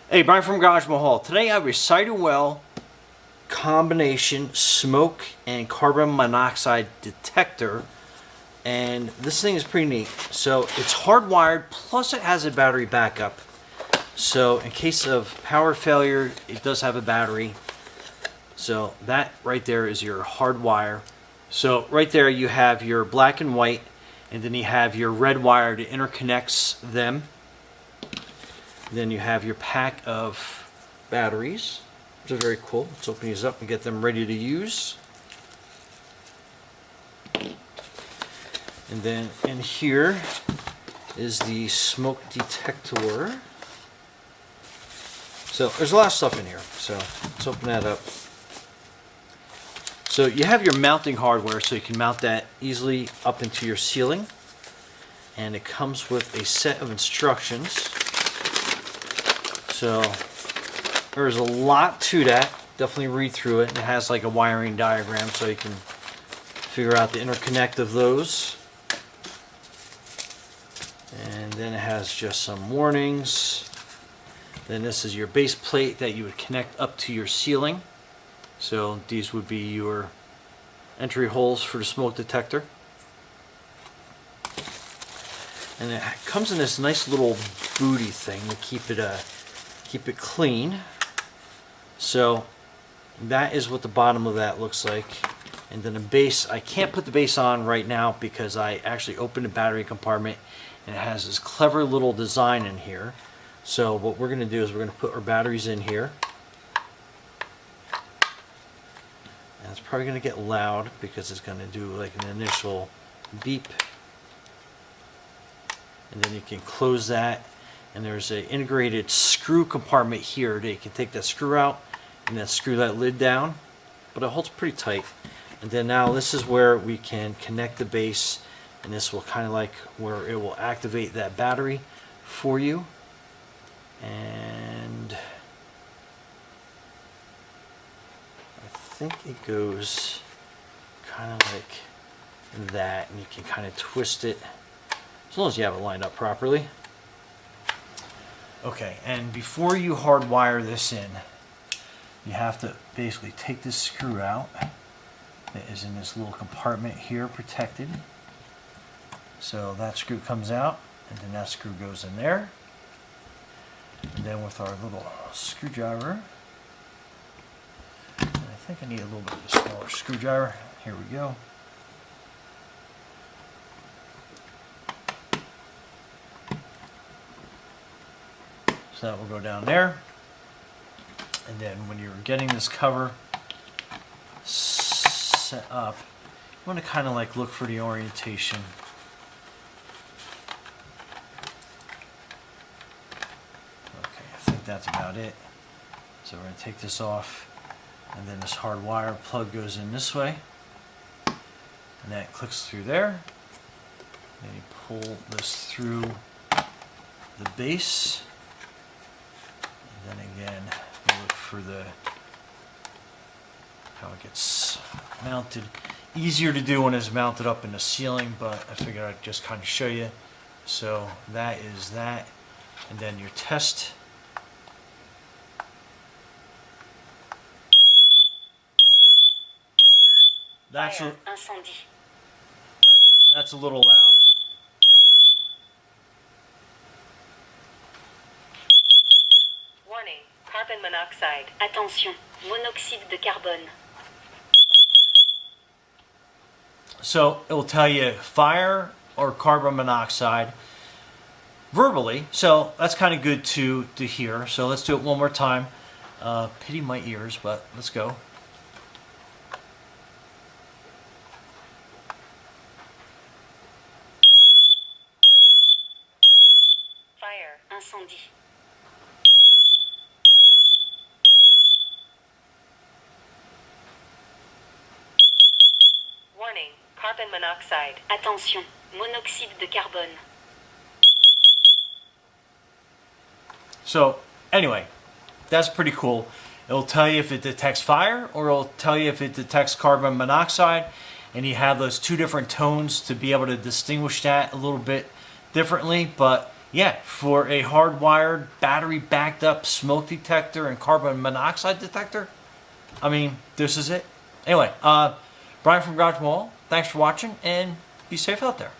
Hey, Brian from Garage Mahal. Today I have a SITERWELL combination smoke and carbon monoxide detector, and this thing is pretty neat. So it's hardwired, plus it has a battery backup. So in case of power failure, it does have a battery. So that right there is your hard wire. So right there you have your black and white, and then you have your red wire that interconnects them. Then you have your pack of batteries, which are very cool. Let's open these up and get them ready to use. And then in here is the smoke detector. So there's a lot of stuff in here. So let's open that up. So you have your mounting hardware, so you can mount that easily up into your ceiling. And it comes with a set of instructions. So there's a lot to that. Definitely read through it. It has like a wiring diagram so you can figure out the interconnect of those. And then it has just some warnings. Then this is your base plate that you would connect up to your ceiling. So these would be your entry holes for the smoke detector. And it comes in this nice little booty thing to keep it clean. So that is what the bottom of that looks like. And then the base, I can't put the base on right now because I actually opened the battery compartment and it has this clever little design in here. So what we're going to do is we're going to put our batteries in here. And it's probably going to get loud because it's going to do like an initial beep. And then you can close that. And there's an integrated screw compartment here that you can take that screw out and then screw that lid down. But it holds pretty tight. And then now this is where we can connect the base, and this will kind of like where it will activate that battery for you. And I think it goes kind of like that, and you can kind of twist it as long as you have it lined up properly. Okay, and before you hardwire this in, you have to basically take this screw out that is in this little compartment here, protected. So that screw comes out, and then that screw goes in there. And then with our little screwdriver, and I think I need a little bit of a smaller screwdriver. Here we go. So that will go down there. And then when you're getting this cover set up, you want to kind of like look for the orientation. Okay, I think that's about it. So we're going to take this off, and then this hard wire plug goes in this way, and that clicks through there. Then you pull this through the base. Then again, you look for how it gets mounted. Easier to do when it's mounted up in the ceiling, but I figured I'd just kind of show you. So that is that, and then your test. That's a little loud. Carbon monoxide. Attention, monoxyde de carbone. So it will tell you fire or carbon monoxide verbally. So that's kind of good to hear. So let's do it one more time. Pity my ears, but let's go. Fire. Incendie. Warning, carbon monoxide. Attention, monoxyde de carbone. So anyway, that's pretty cool. It'll tell you if it detects fire, or it'll tell you if it detects carbon monoxide, and you have those two different tones to be able to distinguish that a little bit differently. But yeah, for a hardwired, battery backed up smoke detector and carbon monoxide detector, I mean, this is it. Anyway, Brian from Garage Mall, thanks for watching and be safe out there.